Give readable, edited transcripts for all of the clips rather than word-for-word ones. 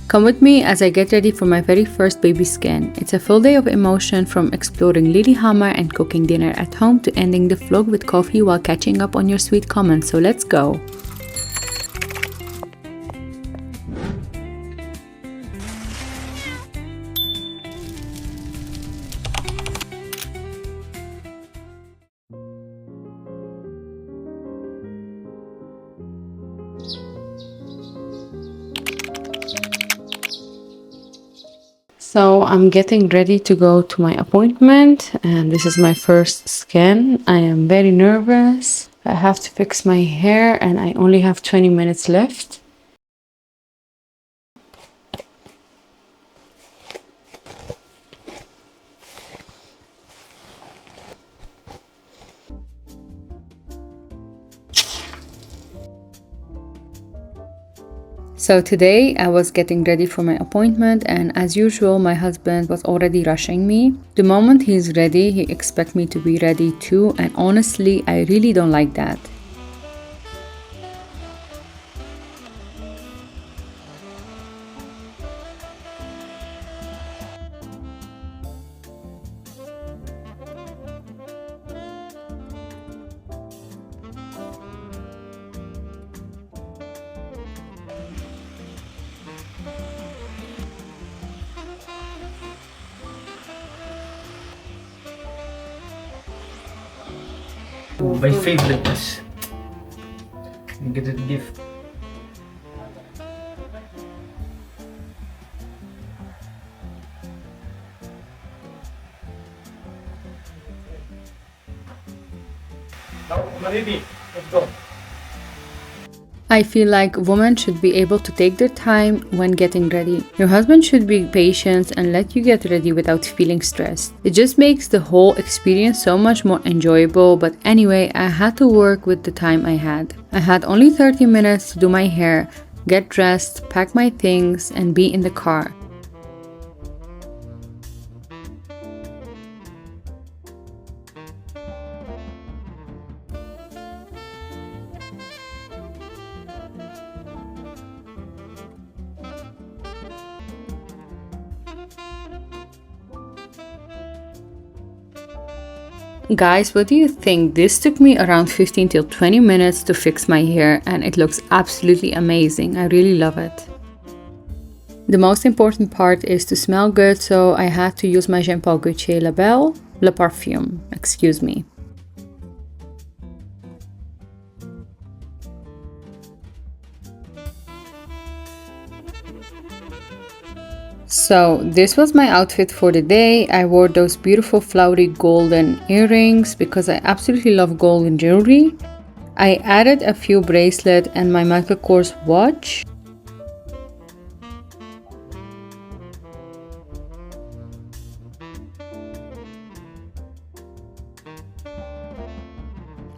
Come with me as I get ready for my very first baby scan. It's a full day of emotion, from exploring Lillehammer and cooking dinner at home to ending the vlog with coffee while catching up on your sweet comments, so let's go! So I'm getting ready to go to my appointment, and this is my first scan. I am very nervous. I have to fix my hair and I only have 20 minutes left. So today I was getting ready for my appointment, and as usual my husband was already rushing me. The moment he's ready, he expects me to be ready too, and honestly I really don't like that. My favorite is I get a gift. Now, ready. Let's go. I feel like women should be able to take their time when getting ready. Your husband should be patient and let you get ready without feeling stressed. It just makes the whole experience so much more enjoyable, but anyway, I had to work with the time I had. I had only 30 minutes to do my hair, get dressed, pack my things, and be in the car. Guys, what do you think? This took me around 15 till 20 minutes to fix my hair, and it looks absolutely amazing. I really love it. The most important part is to smell good, so I had to use my Jean Paul Gaultier label, Le Parfum, excuse me. So this was my outfit for the day. I wore those beautiful flowery golden earrings because I absolutely love golden jewelry. I added a few bracelets and my Michael Kors watch.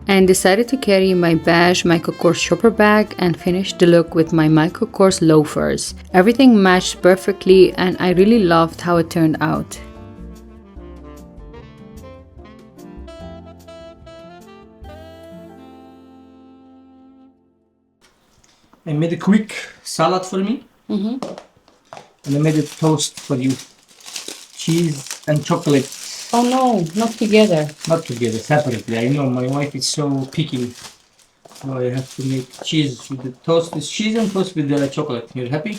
And decided to carry my beige Michael Kors shopper bag and finish the look with my Michael Kors loafers. Everything matched perfectly and I really loved how it turned out. I made a quick salad for me. And I made a toast for you. Cheese and chocolate. Oh no, not together. Not together, separately. I know my wife is so picky. So I have to make cheese with the toast. It's cheese and toast with the chocolate. You're happy?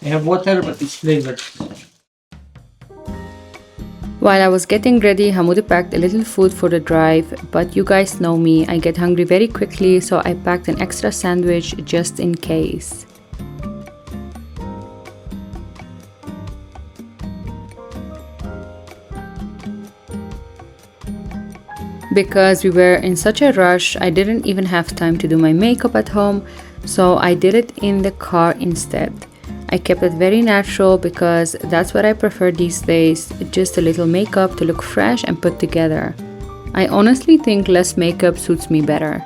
I have water, but it's flavored. While I was getting ready, Hamoud packed a little food for the drive, but you guys know me, I get hungry very quickly, so I packed an extra sandwich just in case. Because we were in such a rush, I didn't even have time to do my makeup at home, so I did it in the car instead. I kept it very natural because that's what I prefer these days, just a little makeup to look fresh and put together. I honestly think less makeup suits me better.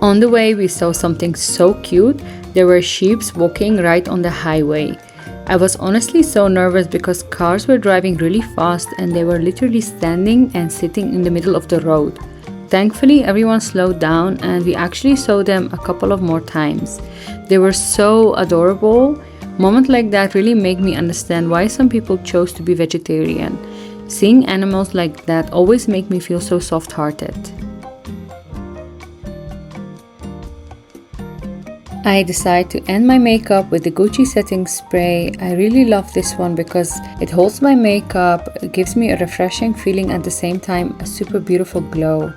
On the way, we saw something so cute. There were sheep walking right on the highway. I was honestly so nervous because cars were driving really fast and they were literally standing and sitting in the middle of the road. Thankfully, everyone slowed down and we actually saw them a couple of more times. They were so adorable. Moments like that really make me understand why some people chose to be vegetarian. Seeing animals like that always make me feel so soft-hearted. I decide to end my makeup with the Gucci setting spray. I really love this one because it holds my makeup, it gives me a refreshing feeling, at the same time a super beautiful glow.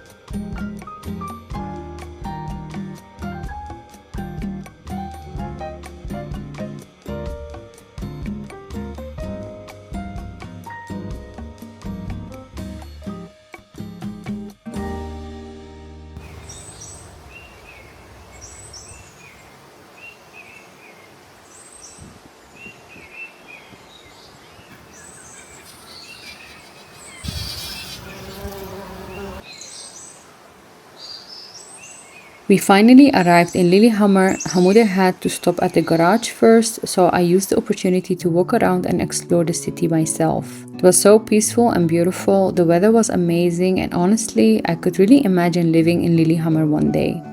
We finally arrived in Lillehammer. Hamoudeh had to stop at the garage first, so I used the opportunity to walk around and explore the city myself. It was so peaceful and beautiful, the weather was amazing, and honestly, I could really imagine living in Lillehammer one day.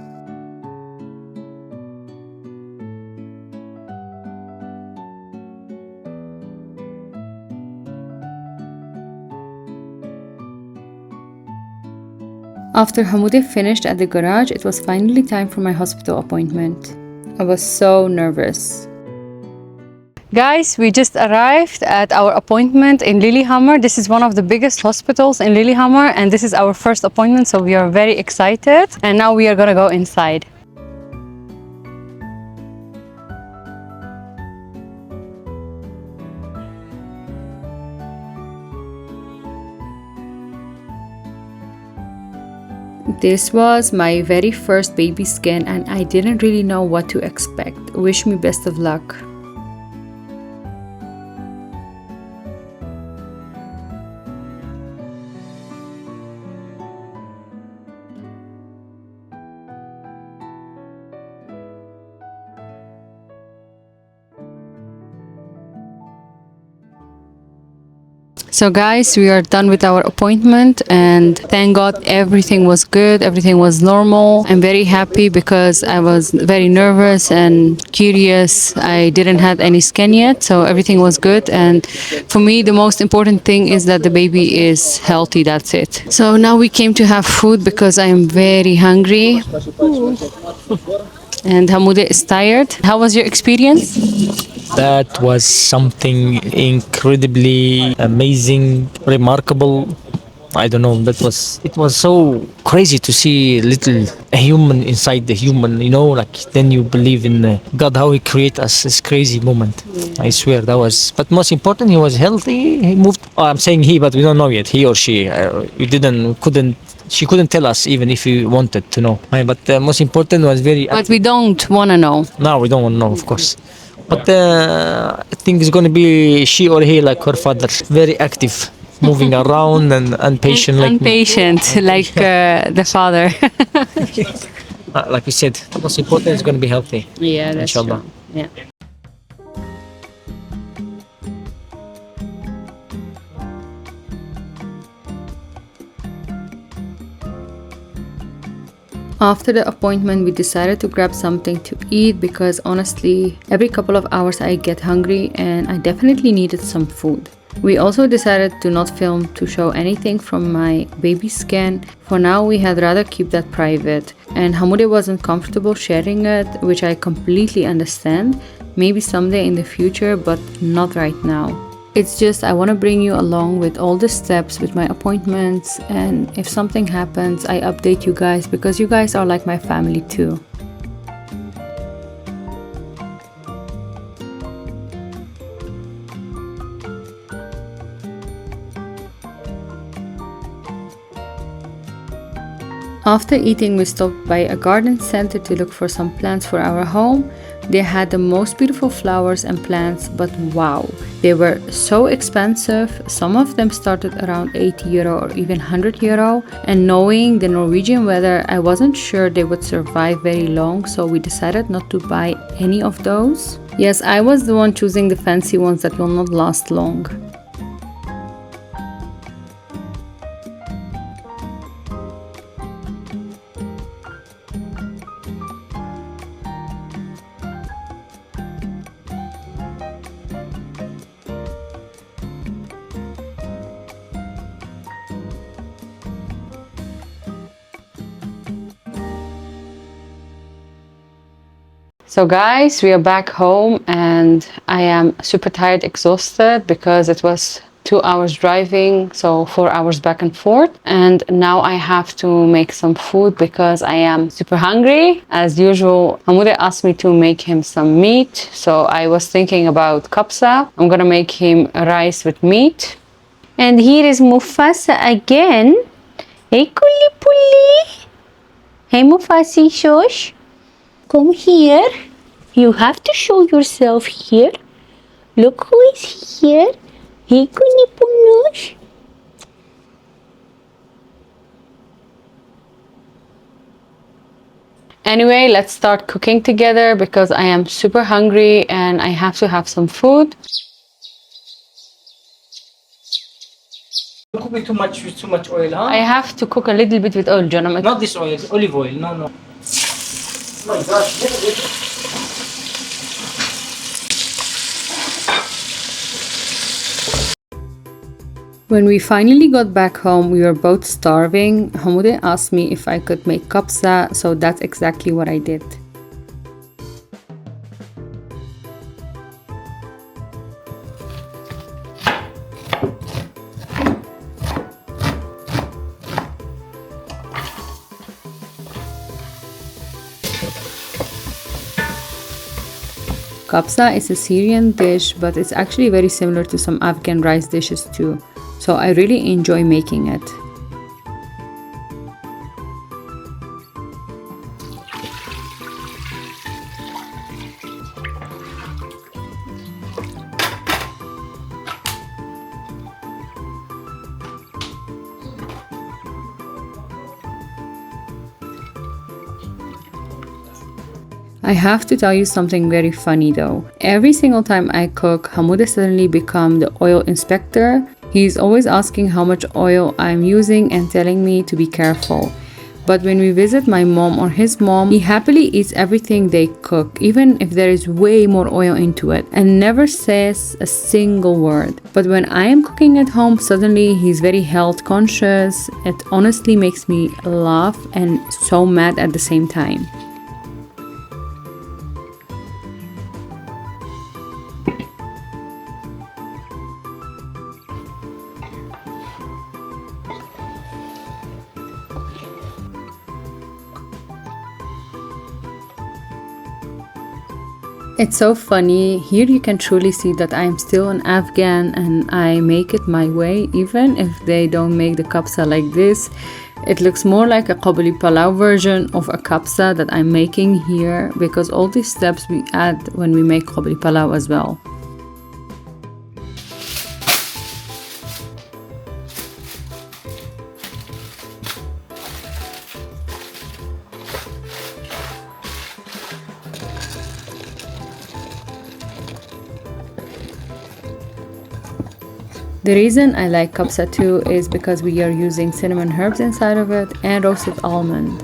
After Hamoudeh finished at the garage, it was finally time for my hospital appointment. I was so nervous. Guys, we just arrived at our appointment in Lillehammer. This is one of the biggest hospitals in Lillehammer, and this is our first appointment, so we are very excited. And now we are gonna go inside. This was my very first baby scan and I didn't really know what to expect. Wish me best of luck. So guys, we are done with our appointment and thank God everything was good, everything was normal. I'm very happy because I was very nervous and curious. I didn't have any scan yet, so everything was good. And for me, the most important thing is that the baby is healthy, that's it. So now we came to have food because I am very hungry. And Hamoudeh is tired. How was your experience? That was something incredibly amazing, remarkable. I don't know, it was so crazy to see little a human inside the human, you know, like then you believe in God, how he create us, this crazy moment. I swear that was, but most important, he was healthy, he moved, oh, I'm saying he, but we don't know yet, he or she, she couldn't tell us even if we wanted to know. But most important was very But we don't want to know. No, we don't want to know, of course. But I think it's going to be she or he, like her father, very active, moving around and patient like me. Impatient, like the father. Like we said, the most important is going to be healthy. Yeah, that's Inshallah. true. Yeah. After the appointment, we decided to grab something to eat because honestly, every couple of hours I get hungry and I definitely needed some food. We also decided to not film to show anything from my baby scan. For now, we had rather keep that private, and Hamoudeh wasn't comfortable sharing it, which I completely understand. Maybe someday in the future, but not right now. It's just I want to bring you along with all the steps with my appointments, and if something happens, I update you guys because you guys are like my family too. After eating, we stopped by a garden center to look for some plants for our home. They had the most beautiful flowers and plants, but wow, they were so expensive. Some of them started around 80 euro or even 100 euro. And knowing the Norwegian weather, I wasn't sure they would survive very long, so we decided not to buy any of those. Yes, I was the one choosing the fancy ones that will not last long. So guys, we are back home and I am super tired, exhausted because it was 2 hours driving, so 4 hours back and forth. And now I have to make some food because I am super hungry. As usual, Hamude asked me to make him some meat. So I was thinking about kapsa. I'm gonna make him rice with meat. And here is Mufasa again. Hey, Kuli Puli. Hey, Mufasi Shosh. Come here. You have to show yourself here. Look who is here. Hey, Kunipunush. Anyway, let's start cooking together because I am super hungry and I have to have some food. Don't cook it too much with too much oil, huh? I have to cook a little bit with oil, John. Not this oil, olive oil. No, no. Oh my gosh. When we finally got back home, we were both starving. Hamude asked me if I could make kapsa, so that's exactly what I did. Kapsa is a Syrian dish, but it's actually very similar to some Afghan rice dishes too. So I really enjoy making it. I have to tell you something very funny though. Every single time I cook, Hamude suddenly become the oil inspector. He's always asking how much oil I'm using and telling me to be careful. But when we visit my mom or his mom, he happily eats everything they cook, even if there is way more oil into it, and never says a single word. But when I am cooking at home, suddenly he's very health conscious. It honestly makes me laugh and so mad at the same time. It's so funny. Here you can truly see that I'm still an Afghan and I make it my way, even if they don't make the kapsa like this. It looks more like a qabuli palau version of a kapsa that I'm making here because all these steps we add when we make qabuli palau as well. The reason I like kapsa too is because we are using cinnamon herbs inside of it and roasted almond.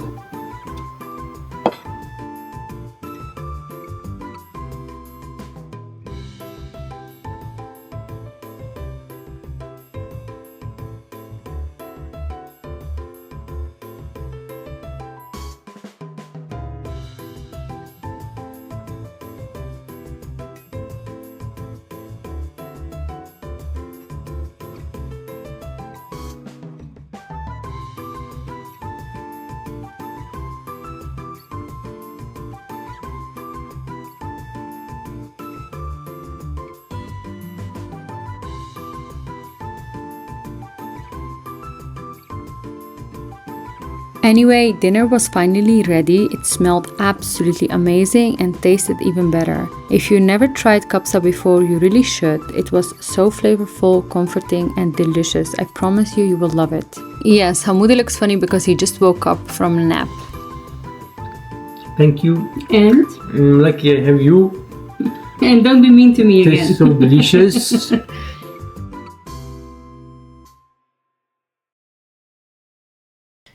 Anyway, dinner was finally ready. It smelled absolutely amazing and tasted even better. If you never tried kapsa before, you really should. It was so flavorful, comforting, and delicious. I promise you, you will love it. Yes, Hamoudi looks funny because he just woke up from a nap. Thank you. And? Lucky I have you. And don't be mean to me again. Tastes so delicious.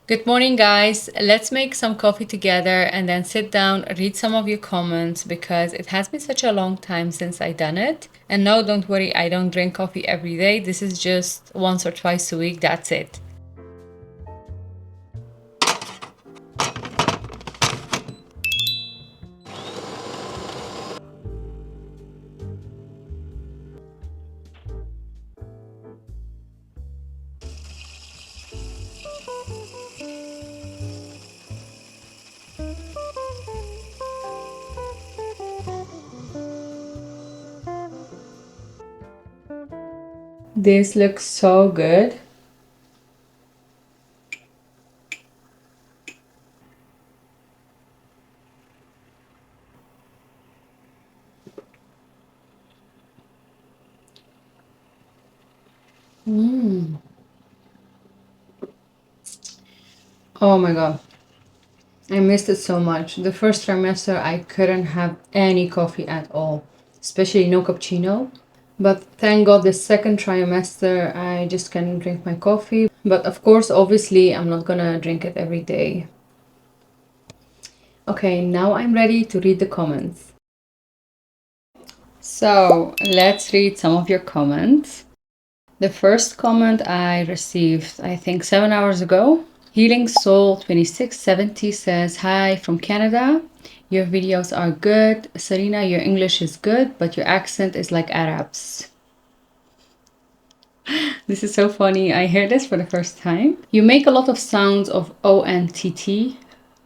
Good morning, guys. Let's make some coffee together and then sit down, read some of your comments because it has been such a long time since I done it. And no, don't worry, I don't drink coffee every day. This is just once or twice a week. That's it. This looks so good. Oh my god. I missed it so much. The first trimester, I couldn't have any coffee at all, especially no cappuccino. But thank God, the second trimester, I just can drink my coffee. But of course, obviously, I'm not gonna drink it every day. Okay, now I'm ready to read the comments. So let's read some of your comments. The first comment I received, I think 7 hours ago. Healing Soul 2670 says, "Hi from Canada. Your videos are good. Sarina, your English is good, but your accent is like Arabs." This is so funny. I heard this for the first time. You make a lot of sounds of ONTT.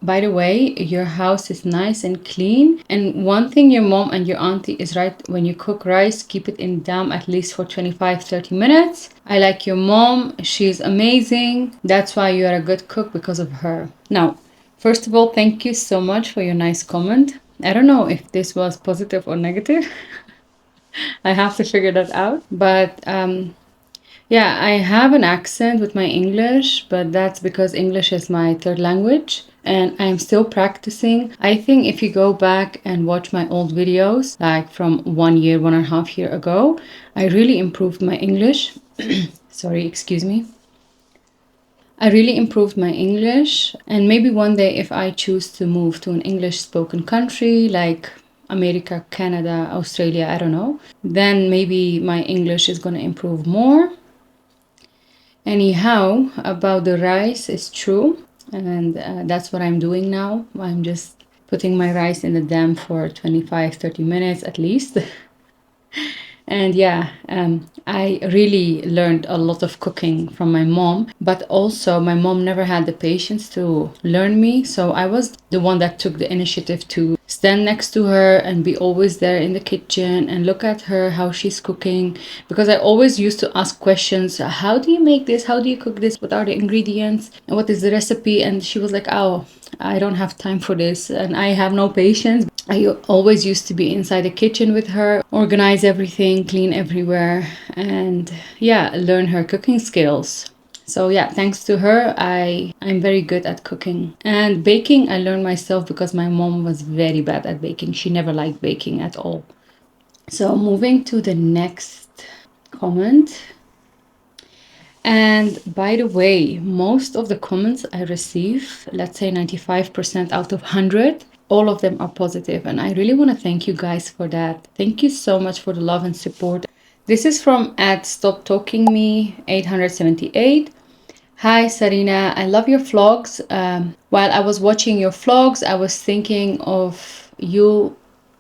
By the way, your house is nice and clean. And one thing your mom and your auntie is right, when you cook rice, keep it in dam at least for 25-30 minutes. I like your mom. She's amazing. That's why you are a good cook, because of her. Now, first of all, thank you so much for your nice comment. I don't know if this was positive or negative. I have to figure that out. But yeah, I have an accent with my English, but that's because English is my third language and I'm still practicing. I think if you go back and watch my old videos, like from 1 year, 1.5 years ago, I really improved my English. Sorry, excuse me. I really improved my English, and maybe one day if I choose to move to an English spoken country like America, Canada, Australia, I don't know, then maybe my English is going to improve more. Anyhow, about the rice, is true, and that's what I'm doing now. I'm just putting my rice in the dam for 25-30 minutes at least. And yeah, I really learned a lot of cooking from my mom, but also my mom never had the patience to learn me. So I was the one that took the initiative to stand next to her and be always there in the kitchen and look at her, how she's cooking. Because I always used to ask questions, how do you make this? How do you cook this? What are the ingredients? And what is the recipe? And she was like, oh, I don't have time for this and I have no patience. I always used to be inside the kitchen with her, organize everything, clean everywhere, and yeah, learn her cooking skills. So yeah, thanks to her, I'm very good at cooking. And baking, I learned myself because my mom was very bad at baking. She never liked baking at all. So moving to the next comment. And by the way, most of the comments I receive, let's say 95% out of 100, all of them are positive, and I really want to thank you guys for that. Thank you so much for the love and support. This is from @StopTalkingMe 878. Hi Sarina, I love your vlogs. While I was watching your vlogs, I was thinking of you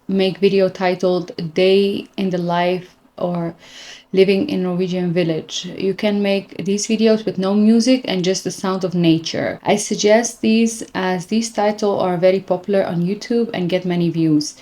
make video titled Day in the Life or Living in Norwegian Village. You can make these videos with no music and just the sound of nature. I suggest these as these titles are very popular on YouTube and get many views.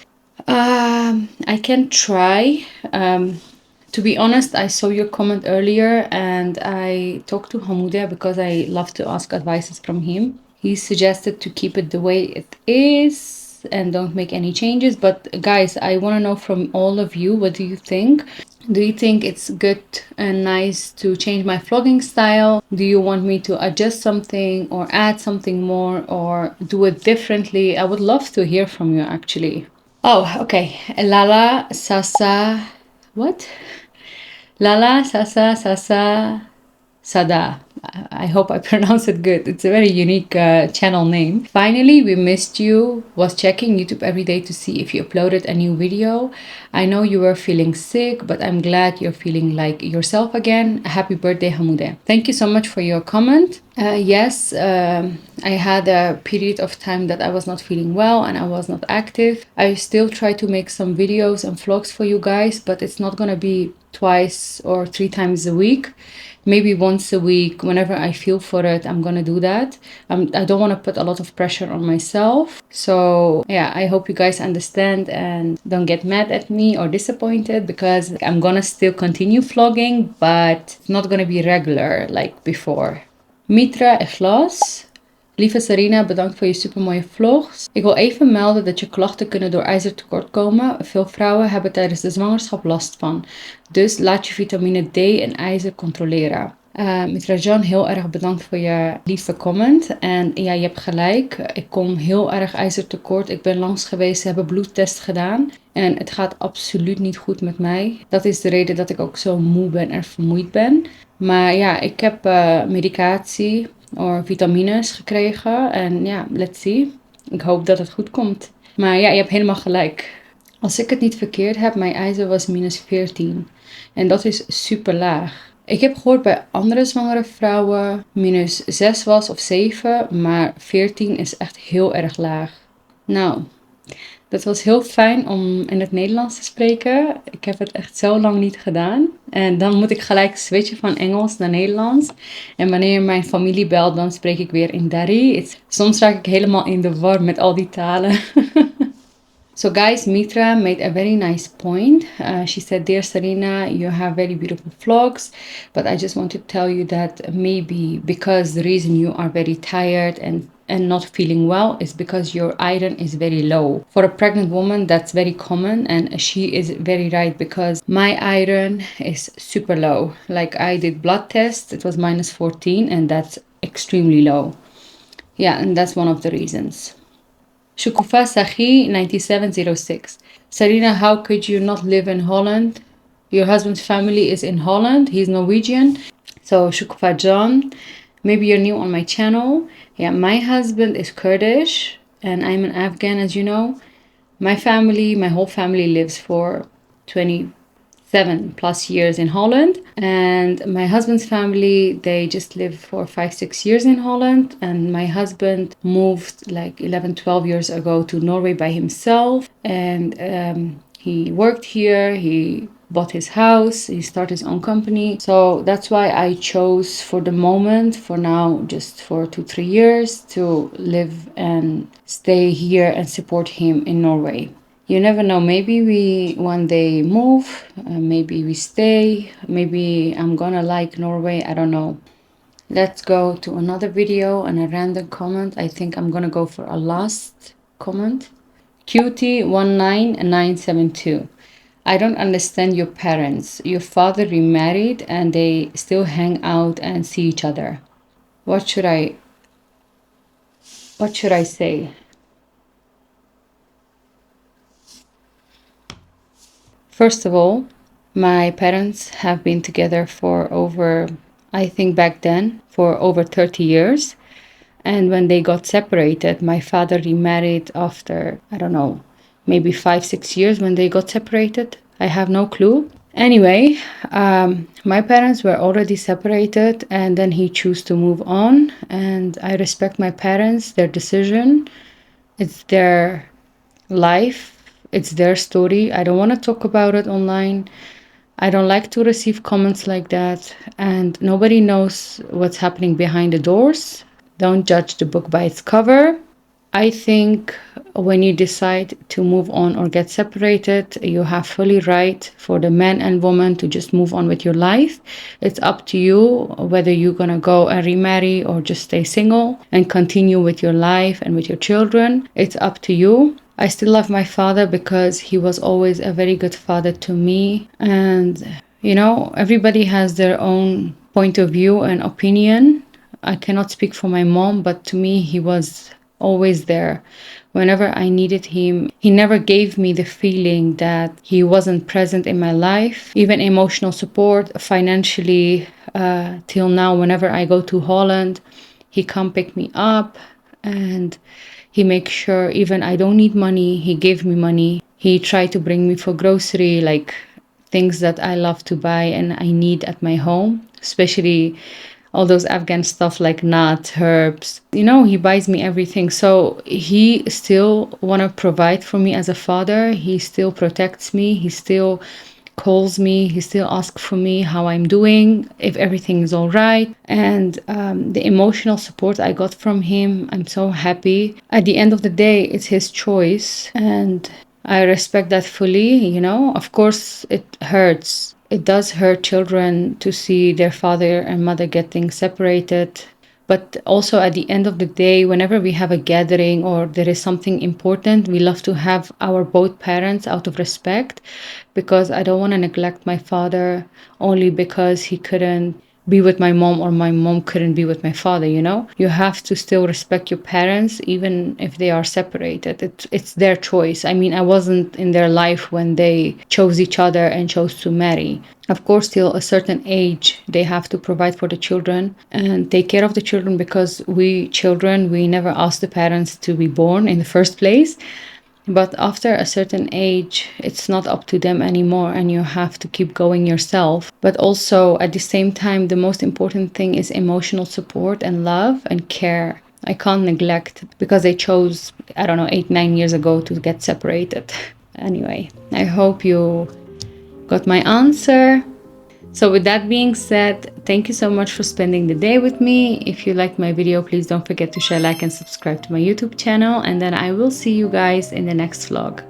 I can try. To be honest, I saw your comment earlier and I talked to Hamudia because I love to ask advices from him. He suggested to keep it the way it is and don't make any changes. But guys, I want to know from all of you, what do you think? Do you think it's good and nice to change my vlogging style? Do you want me to adjust something or add something more or do it differently? I would love to hear from you actually. Oh, okay. Lala Sasa. What? Lala Sasa Sasa Sada. I hope I pronounce it good. It's a very unique channel name. Finally, we missed you. Was checking YouTube every day to see if you uploaded a new video. I know you were feeling sick, but I'm glad you're feeling like yourself again. Happy birthday, Hamoudeh. Thank you so much for your comment. Yes, I had a period of time that I was not feeling well and I was not active. I still try to make some videos and vlogs for you guys, but it's not gonna be twice or 3 times a week. Maybe once a week, whenever I feel for it, I'm gonna do that. I don't want to put a lot of pressure on myself. So yeah, I hope you guys understand and don't get mad at me or disappointed, because I'm gonna still continue vlogging, but it's not gonna be regular like before. Mitra Ikhlas. Lieve Sarina, bedankt voor je supermooie vlogs. Ik wil even melden dat je klachten kunnen door ijzertekort komen. Veel vrouwen hebben tijdens de zwangerschap last van. Dus laat je vitamine D en ijzer controleren. Met Rajan, heel erg bedankt voor je lieve comment. En ja, je hebt gelijk. Ik kom heel erg ijzertekort. Ik ben langs geweest, ze hebben bloedtest gedaan. En het gaat absoluut niet goed met mij. Dat is de reden dat ik ook zo moe ben en vermoeid ben. Maar ja, ik heb medicatie of vitamines gekregen. En ja, let's see. Ik hoop dat het goed komt. Maar ja, je hebt helemaal gelijk. Als ik het niet verkeerd heb, mijn ijzer was -14. En dat is super laag. Ik heb gehoord bij andere zwangere vrouwen -6 was of 7. Maar 14 is echt heel erg laag. Nou, dat was heel fijn om in het Nederlands te spreken. Ik heb het echt zo lang niet gedaan. En dan moet ik gelijk switchen van Engels naar Nederlands. En wanneer mijn familie belt, dan spreek ik weer in Dari. Soms raak ik helemaal in de war met al die talen. So guys, Mitra made a very nice point. She said, "Dear Sarina, you have very beautiful vlogs, but I just want to tell you that maybe because the reason you are very tired and not feeling well is because your iron is very low. For a pregnant woman, that's very common, and she is very right, because my iron is super low. Like, I did blood test, it was -14, and that's extremely low. Yeah, and that's one of the reasons." Shukufa Sahi 9706. Sarina, how could you not live in Holland? Your husband's family is in Holland. He's Norwegian. So Shukufa John, maybe you're new on my channel. Yeah, my husband is Kurdish and I'm an Afghan, as you know. My whole family lives for 27+ years in Holland, and my husband's family, they just live for 5-6 years in Holland. And my husband moved like 11-12 years ago to Norway by himself, and he worked here, he bought his house, he started his own company. So that's why I chose for the moment, for now, just for 2-3 years, to live and stay here and support him in Norway. You never know, maybe we one day move, maybe we stay, maybe I'm gonna like Norway, I don't know. Let's go to another video and a random comment. I think I'm gonna go for a last comment. Cutie19972. I don't understand your parents. Your father remarried and they still hang out and see each other. What should I say? First of all, my parents have been together for over, I think back then, for over 30 years. And when they got separated, my father remarried after, I don't know, maybe 5-6 years when they got separated. I have no clue. Anyway, my parents were already separated and then he chose to move on. And I respect my parents, their decision. It's their life. It's their story. I don't want to talk about it online. I don't like to receive comments like that. And nobody knows what's happening behind the doors. Don't judge the book by its cover. I think when you decide to move on or get separated, you have fully right for the man and woman to just move on with your life. It's up to you whether you're gonna go and remarry or just stay single and continue with your life and with your children. It's up to you. I still love my father because he was always a very good father to me. And, you know, everybody has their own point of view and opinion. I cannot speak for my mom, but to me, he was always there. Whenever I needed him, he never gave me the feeling that he wasn't present in my life. Even emotional support, financially, till now, whenever I go to Holland, he come pick me up and he makes sure even I don't need money, he gave me money. He tried to bring me for grocery, like things that I love to buy and I need at my home, especially all those Afghan stuff like nuts, herbs. You know, he buys me everything. So he still want to provide for me as a father. He still protects me. He still calls me. He still asks for me how I'm doing, if everything is all right. And the emotional support I got from him, I'm so happy. At the end of the day, it's his choice. And I respect that fully, you know. Of course, it hurts. It does hurt children to see their father and mother getting separated. But also at the end of the day, whenever we have a gathering or there is something important, we love to have our both parents out of respect, because I don't want to neglect my father only because he couldn't be with my mom or my mom couldn't be with my father, you know? You have to still respect your parents even if they are separated. It's their choice. I mean, I wasn't in their life when they chose each other and chose to marry. Of course, till a certain age, they have to provide for the children and take care of the children, because we children, we never ask the parents to be born in the first place. But after a certain age, it's not up to them anymore and you have to keep going yourself. But also at the same time, the most important thing is emotional support and love and care. I can't neglect because they chose, I don't know, 8-9 years ago to get separated. Anyway, I hope you got my answer. So with that being said, thank you so much for spending the day with me. If you liked my video, please don't forget to share, like, and subscribe to my YouTube channel. And then I will see you guys in the next vlog.